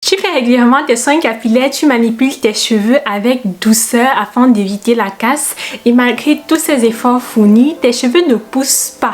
Tu fais régulièrement tes soins capillaires, tu manipules tes cheveux avec douceur afin d'éviter la casse et malgré tous ces efforts fournis, tes cheveux ne poussent pas.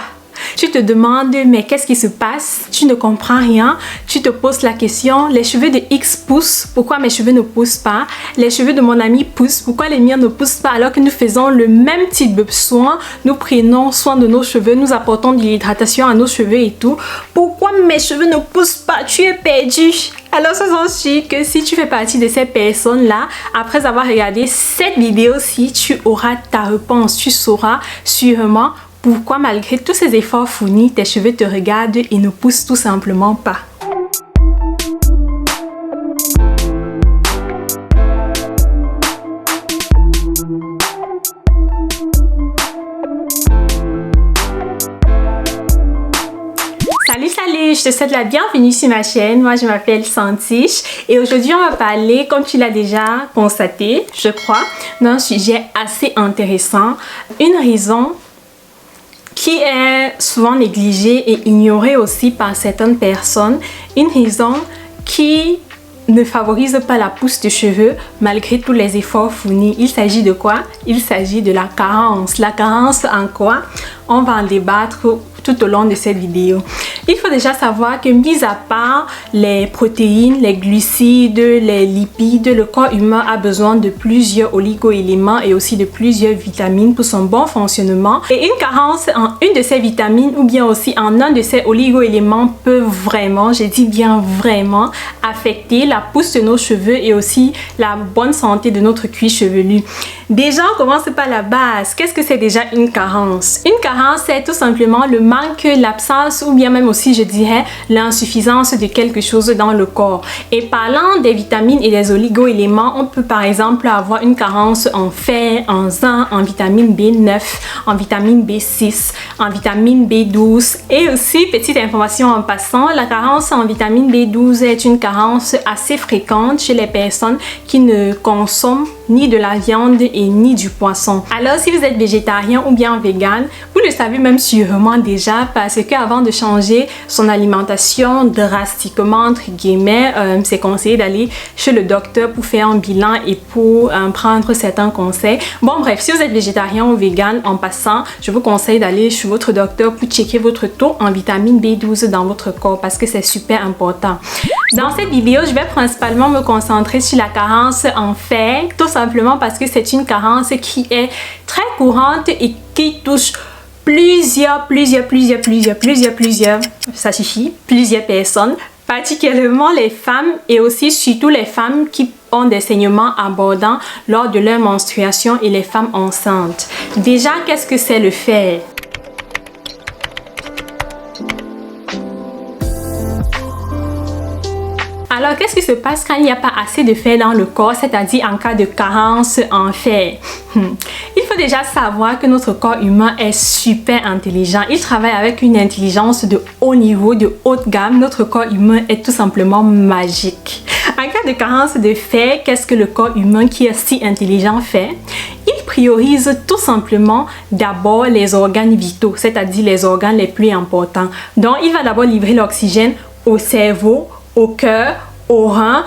Tu te demandes mais qu'est-ce qui se passe? Tu ne comprends rien. Tu te poses la question, les cheveux de X poussent, pourquoi mes cheveux ne poussent pas? Les cheveux de mon ami poussent, pourquoi les miens ne poussent pas alors que nous faisons le même type de soin? Nous prenons soin de nos cheveux, nous apportons de l'hydratation à nos cheveux et tout. Pourquoi mes cheveux ne poussent pas? Tu es perdu. Alors, sois sûr que si tu fais partie de ces personnes-là, après avoir regardé cette vidéo-ci, tu auras ta réponse. Tu sauras sûrement pourquoi malgré tous ces efforts fournis, tes cheveux te regardent et ne poussent tout simplement pas. Salut, je te souhaite la bienvenue sur ma chaîne. Moi, je m'appelle Santiche et aujourd'hui, on va parler, comme tu l'as déjà constaté, je crois, d'un sujet assez intéressant. Une raison qui est souvent négligée et ignorée aussi par certaines personnes. Une raison qui ne favorise pas la pousse de cheveux malgré tous les efforts fournis. Il s'agit de quoi? Il s'agit de la carence. La carence en quoi? On va en débattre tout au long de cette vidéo. Il faut déjà savoir que mis à part les protéines, les glucides, les lipides, le corps humain a besoin de plusieurs oligo-éléments et aussi de plusieurs vitamines pour son bon fonctionnement. Et une carence en une de ces vitamines ou bien aussi en un de ces oligo-éléments peut vraiment, je dis bien vraiment, affecter la pousse de nos cheveux et aussi la bonne santé de notre cuir chevelu. Déjà, on commence par la base. Qu'est-ce que c'est déjà une carence? Une carence, c'est tout simplement le manque, l'absence ou bien même aussi, je dirais, l'insuffisance de quelque chose dans le corps. Et parlant des vitamines et des oligo-éléments, on peut par exemple avoir une carence en fer, en zinc, en vitamine B9, en vitamine B6, en vitamine B12. Et aussi, petite information en passant, la carence en vitamine B12 est une carence assez fréquente chez les personnes qui ne consomment ni de la viande et ni du poisson. Alors si vous êtes végétarien ou bien vegan, vous le savez même sûrement déjà parce qu'avant de changer son alimentation drastiquement entre guillemets, c'est conseillé d'aller chez le docteur pour faire un bilan et pour prendre certains conseils. Bon bref, si vous êtes végétarien ou vegan en passant, je vous conseille d'aller chez votre docteur pour checker votre taux en vitamine B12 dans votre corps parce que c'est super important. Dans cette vidéo, je vais principalement me concentrer sur la carence en fer, tout simplement parce que c'est une carence qui est très courante et qui touche plusieurs personnes, particulièrement les femmes et aussi surtout les femmes qui ont des saignements abondants lors de leur menstruation et les femmes enceintes. Déjà, qu'est-ce que c'est le fer? Alors, qu'est-ce qui se passe quand il n'y a pas assez de fer dans le corps, c'est-à-dire en cas de carence en fer? Il faut déjà savoir que notre corps humain est super intelligent. Il travaille avec une intelligence de haut niveau, de haute gamme. Notre corps humain est tout simplement magique. En cas de carence de fer, qu'est-ce que le corps humain qui est si intelligent fait? Il priorise tout simplement d'abord les organes vitaux, c'est-à-dire les organes les plus importants. Donc, il va d'abord livrer l'oxygène au cerveau, au cœur, au rein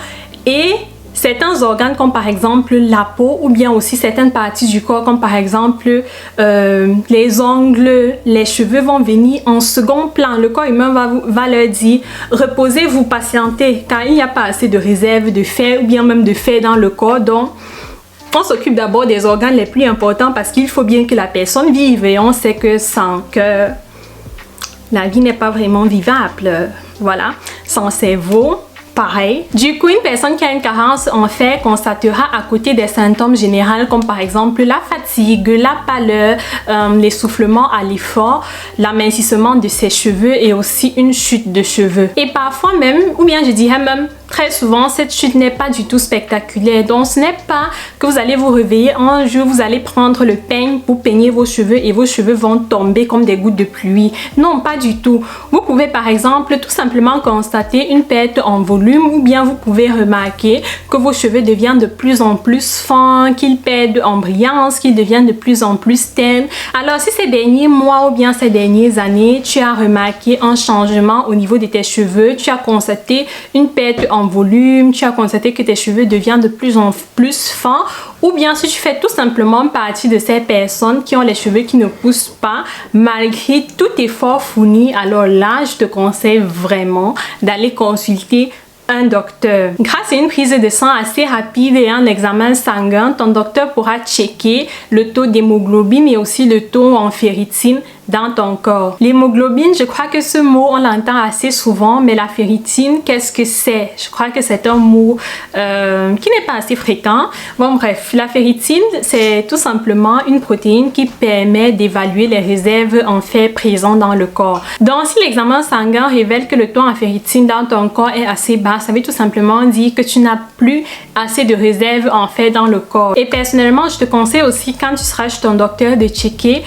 et certains organes comme par exemple la peau ou bien aussi certaines parties du corps comme par exemple les ongles, les cheveux vont venir en second plan. Le corps humain va leur dire reposez-vous, patientez car il n'y a pas assez de réserve de fer ou bien même de fer dans le corps. Donc on s'occupe d'abord des organes les plus importants parce qu'il faut bien que la personne vive et on sait que sans cœur, la vie n'est pas vraiment vivable. Voilà, sans cerveau, pareil. Du coup, une personne qui a une carence en fer constatera à côté des symptômes généraux comme par exemple la fatigue, la pâleur, l'essoufflement à l'effort, l'amincissement de ses cheveux et aussi une chute de cheveux. Et parfois même, ou bien je dirais même très souvent, cette chute n'est pas du tout spectaculaire. Donc, ce n'est pas que vous allez vous réveiller un jour, vous allez prendre le peigne pour peigner vos cheveux et vos cheveux vont tomber comme des gouttes de pluie. Non, pas du tout. Vous pouvez par exemple tout simplement constater une perte en volume ou bien vous pouvez remarquer que vos cheveux deviennent de plus en plus fins, qu'ils perdent en brillance, qu'ils deviennent de plus en plus ternes. Alors, si ces derniers mois ou bien ces dernières années, tu as remarqué un changement au niveau de tes cheveux, tu as constaté une perte en en volume, tu as constaté que tes cheveux deviennent de plus en plus fins, ou bien si tu fais tout simplement partie de ces personnes qui ont les cheveux qui ne poussent pas malgré tout effort fourni, alors là, je te conseille vraiment d'aller consulter un docteur. Grâce à une prise de sang assez rapide et un examen sanguin, ton docteur pourra checker le taux d'hémoglobine et aussi le taux en ferritine dans ton corps. L'hémoglobine, je crois que ce mot, on l'entend assez souvent, mais la ferritine, qu'est-ce que c'est? Je crois que c'est un mot qui n'est pas assez fréquent. Bon, bref, la ferritine, c'est tout simplement une protéine qui permet d'évaluer les réserves en fer présents dans le corps. Donc, si l'examen sanguin révèle que le taux en ferritine dans ton corps est assez bas, ça veut tout simplement dire que tu n'as plus assez de réserves en fer dans le corps. Et personnellement, je te conseille aussi, quand tu seras chez ton docteur, de checker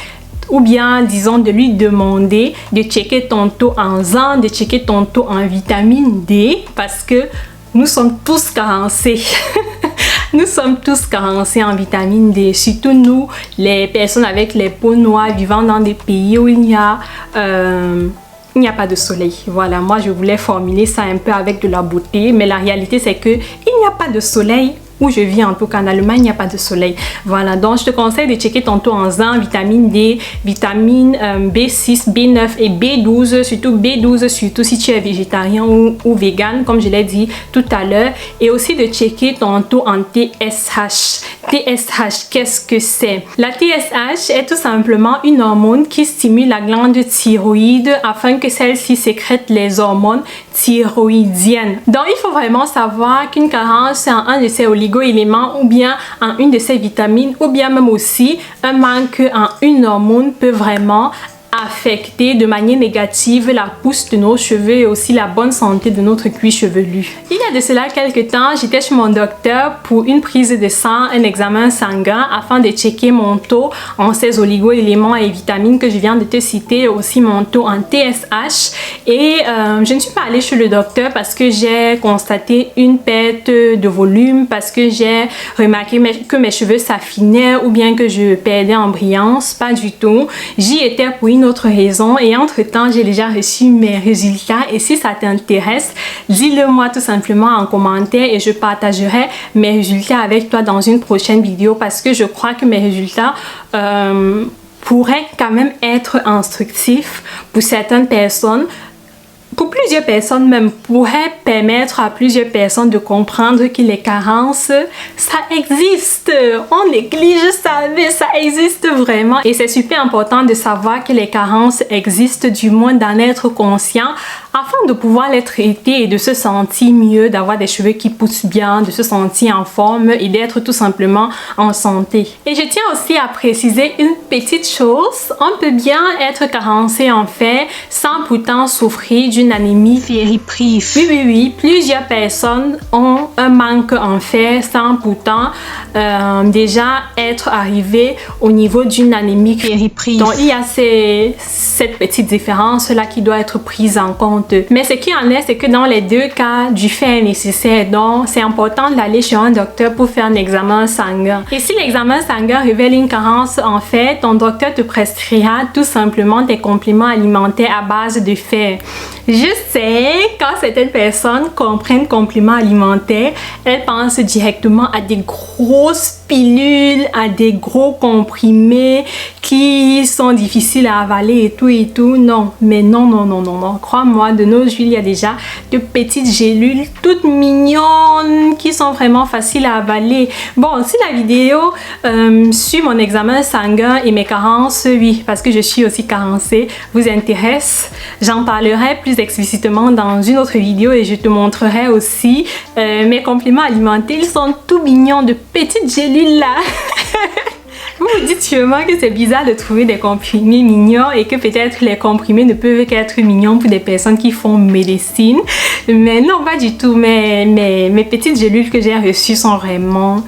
ou bien, disons, de lui demander de checker ton taux en zinc, de checker ton taux en vitamine D, parce que nous sommes tous carencés. Nous sommes tous carencés en vitamine D, surtout nous, les personnes avec les peaux noires vivant dans des pays où il n'y a pas de soleil. Voilà, moi je voulais formuler ça un peu avec de la beauté, mais la réalité c'est que il n'y a pas de soleil. Où je vis en tout cas en Allemagne, il n'y a pas de soleil. Voilà, donc je te conseille de checker ton taux en zinc, vitamine D, vitamine B6, B9 et B12, surtout B12, surtout si tu es végétarien ou vegan, comme je l'ai dit tout à l'heure. Et aussi de checker ton taux en TSH. TSH, qu'est-ce que c'est? La TSH est tout simplement une hormone qui stimule la glande thyroïde afin que celle-ci sécrète les hormones thyroïdiennes. Donc, il faut vraiment savoir qu'une carence en un de ces oligo-éléments ou bien en une de ces vitamines ou bien même aussi un manque en une hormone peut vraiment affecter de manière négative la pousse de nos cheveux et aussi la bonne santé de notre cuir chevelu. Il y a de cela quelques temps, j'étais chez mon docteur pour une prise de sang, un examen sanguin afin de checker mon taux en ces oligo-éléments et vitamines que je viens de te citer, aussi mon taux en TSH. Et je ne suis pas allée chez le docteur parce que j'ai constaté une perte de volume, parce que j'ai remarqué que mes cheveux s'affinaient ou bien que je perdais en brillance. Pas du tout. J'y étais pour une autre raison et entre temps j'ai déjà reçu mes résultats, et si ça t'intéresse, dis-le moi tout simplement en commentaire et je partagerai mes résultats avec toi dans une prochaine vidéo, parce que je crois que mes résultats pourraient quand même être instructifs pour certaines personnes. Pour plusieurs personnes même, pourrait permettre à plusieurs personnes de comprendre que les carences, ça existe. On néglige ça, mais ça existe vraiment. Et c'est super important de savoir que les carences existent, du moins d'en être conscient, afin de pouvoir les traiter et de se sentir mieux, d'avoir des cheveux qui poussent bien, de se sentir en forme et d'être tout simplement en santé. Et je tiens aussi à préciser une petite chose. On peut bien être carencé en fer sans pourtant souffrir d'une anémie ferriprive. Oui, plusieurs personnes ont un manque en fer sans pourtant déjà être arrivées au niveau d'une anémie ferriprive. Donc il y a cette petite différence là qui doit être prise en compte. Mais ce qui en est, c'est que dans les deux cas, du fer est nécessaire. Donc c'est important d'aller chez un docteur pour faire un examen sanguin. Et si l'examen sanguin révèle une carence en fer, ton docteur te prescrira tout simplement des compléments alimentaires à base de fer. Je sais, quand certaines personnes comprennent compléments alimentaires, elles pensent directement à des grosses pilules, à des gros comprimés qui sont difficiles à avaler et tout. Non, mais non. Crois-moi, de nos jours, il y a déjà de petites gélules toutes mignonnes qui sont vraiment faciles à avaler. Bon, si la vidéo sur mon examen sanguin et mes carences, oui, parce que je suis aussi carencée, vous intéresse, j'en parlerai plus explicitement dans une autre vidéo et je te montrerai aussi mes compléments alimentaires. Ils sont tout mignons, de petites gélules là. Vous vous dites sûrement que c'est bizarre de trouver des comprimés mignons et que peut-être les comprimés ne peuvent qu'être mignons pour des personnes qui font médecine. Mais non, pas du tout. Mes petites gélules que j'ai reçues sont vraiment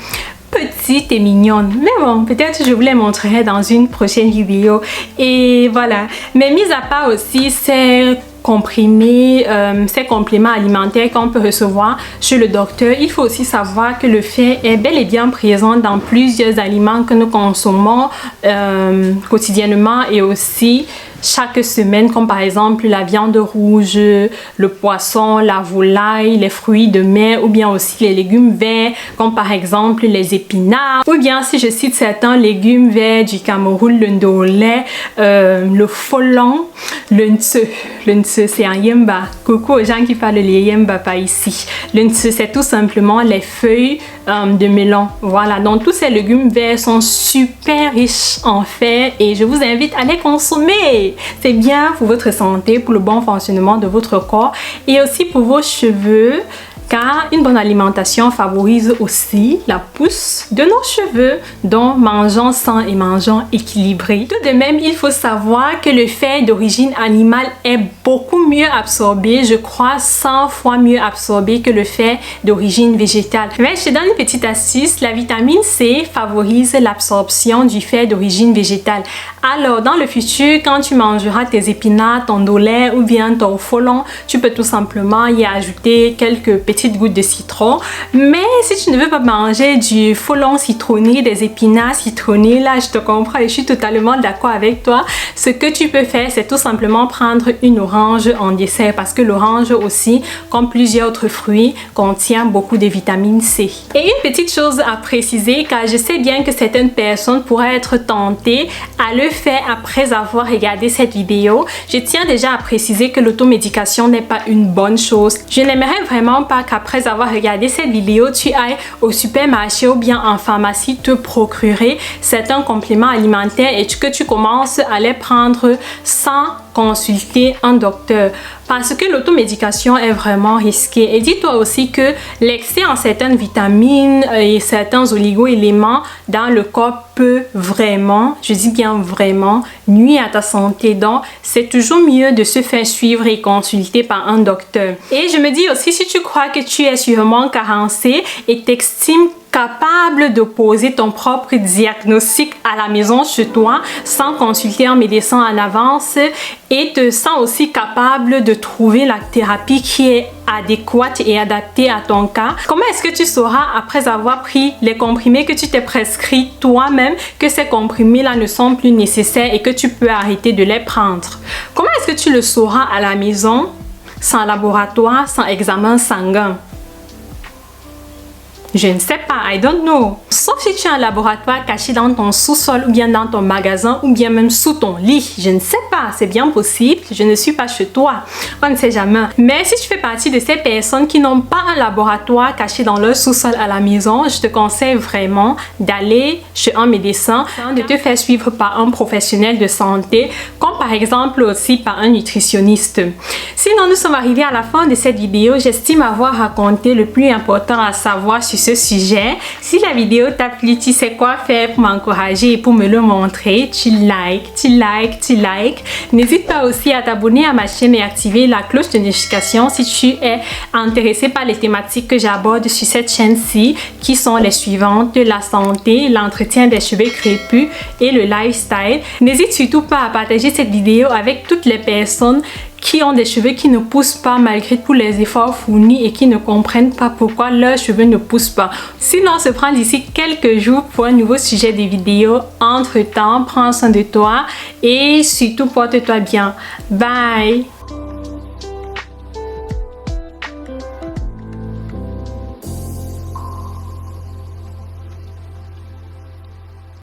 petite et mignonne. Mais bon, peut-être je vous les montrerai dans une prochaine vidéo. Et voilà. Mais mis à part aussi ces comprimés, ces compléments alimentaires qu'on peut recevoir chez le docteur, il faut aussi savoir que le fer est bel et bien présent dans plusieurs aliments que nous consommons quotidiennement et aussi chaque semaine, comme par exemple la viande rouge, le poisson, la volaille, les fruits de mer ou bien aussi les légumes verts, comme par exemple les épinards, ou bien si je cite certains légumes verts du Cameroun, le ndolé, le folon, le ntse. Le ntse, c'est un yemba. Coucou aux gens qui parlent les yemba pas ici. Le ntse, c'est tout simplement les feuilles de melon. Voilà, donc tous ces légumes verts sont super riches en fer et je vous invite à les consommer. C'est bien pour votre santé, pour le bon fonctionnement de votre corps et aussi pour vos cheveux. Car une bonne alimentation favorise aussi la pousse de nos cheveux, donc mangeons sain et mangeons équilibré. Tout de même, il faut savoir que le fer d'origine animale est beaucoup mieux absorbé, je crois 100 fois mieux absorbé que le fer d'origine végétale. Mais je te donne une petite astuce, la vitamine C favorise l'absorption du fer d'origine végétale. Alors, dans le futur, quand tu mangeras tes épinards, ton ndolé ou bien ton folon, tu peux tout simplement y ajouter quelques petites gouttes de citron. Mais si tu ne veux pas manger du folon citronné, des épinards citronnés, là je te comprends et je suis totalement d'accord avec toi. Ce que tu peux faire, c'est tout simplement prendre une orange en dessert parce que l'orange aussi, comme plusieurs autres fruits, contient beaucoup de vitamine C. Et une petite chose à préciser, car je sais bien que certaines personnes pourraient être tentées à le faire après avoir regardé cette vidéo. Je tiens déjà à préciser que l'automédication n'est pas une bonne chose. Je n'aimerais vraiment pas qu'après avoir regardé cette vidéo, tu ailles au supermarché ou bien en pharmacie te procurer certains compléments alimentaires et que tu commences à les prendre sans consulter un docteur. Parce que l'automédication est vraiment risquée. Et dis-toi aussi que l'excès en certaines vitamines et certains oligo-éléments dans le corps peut vraiment, je dis bien vraiment, nuire à ta santé. Donc, c'est toujours mieux de se faire suivre et consulter par un docteur. Et je me dis aussi, si tu crois que tu es sûrement carencé et t'estimes capable de poser ton propre diagnostic à la maison chez toi sans consulter un médecin en avance et te sens aussi capable de trouver la thérapie qui est adéquate et adaptée à ton cas. Comment est-ce que tu sauras après avoir pris les comprimés que tu t'es prescrit toi-même que ces comprimés-là ne sont plus nécessaires et que tu peux arrêter de les prendre? Comment est-ce que tu le sauras à la maison sans laboratoire, sans examen sanguin? Je ne sais pas, I don't know. Sauf si tu as un laboratoire caché dans ton sous-sol ou bien dans ton magasin ou bien même sous ton lit. Je ne sais pas, c'est bien possible. Je ne suis pas chez toi. On ne sait jamais. Mais si tu fais partie de ces personnes qui n'ont pas un laboratoire caché dans leur sous-sol à la maison, je te conseille vraiment d'aller chez un médecin, de te faire suivre par un professionnel de santé, comme par exemple aussi par un nutritionniste. Sinon, nous sommes arrivés à la fin de cette vidéo. J'estime avoir raconté le plus important à savoir sur ce sujet. Si la vidéo t'a plu, tu sais quoi faire pour m'encourager et pour me le montrer. Tu likes. N'hésite pas aussi à t'abonner à ma chaîne et activer la cloche de notification si tu es intéressé par les thématiques que j'aborde sur cette chaîne-ci, qui sont les suivantes: la santé, l'entretien des cheveux crépus et le lifestyle. N'hésite surtout pas à partager cette vidéo avec toutes les personnes qui ont des cheveux qui ne poussent pas malgré tous les efforts fournis et qui ne comprennent pas pourquoi leurs cheveux ne poussent pas. Sinon, on se prend d'ici quelques jours pour un nouveau sujet de vidéo. Entre-temps, prends soin de toi et surtout porte-toi bien. Bye!